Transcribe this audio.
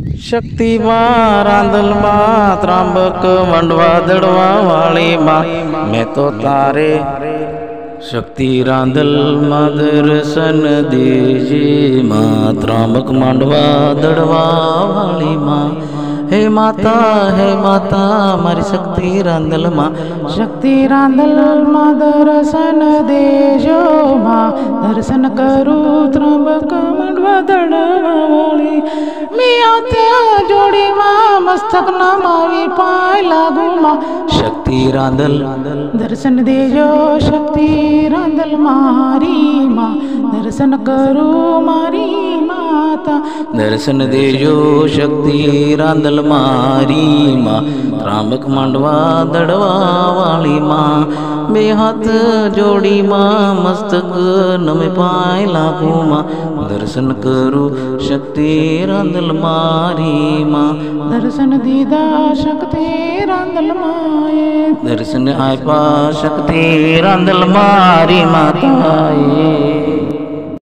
शक्ति मां रांदल मां त्रांबक मंडवा दड़वा वाली मां मैं तो तारे शक्ति रांदल मां दर्शन दीजे मां त्रांबक मंडवा दड़वा वाली मां। हे माता मारी शक्ति रांदल मां, शक्ति रांदल मां दर्शन देजो मां, दर्शन करूं त्रांबक मंडवा दड़वा वाली। मिया जोड़ी मां मस्तक नमावी पाय लागू मां, शक्ति रांदल दर्शन देजो शक्ति रांदल मारी मां, दर्शन करूं मारी माता। दर्शन देजो शक्ति रांदल मारी मां, त्रांबक मंडवा दड़वा वाली मां। बे हाथ जोड़ी मां मस्तक नमे पाय लागू मां, दर्शन करूं शक्ति रांदल मारी मां। दर्शन दीदा शक्ति रांदल माए, दर्शन आय पा शक्ति रांदल मारी माताए।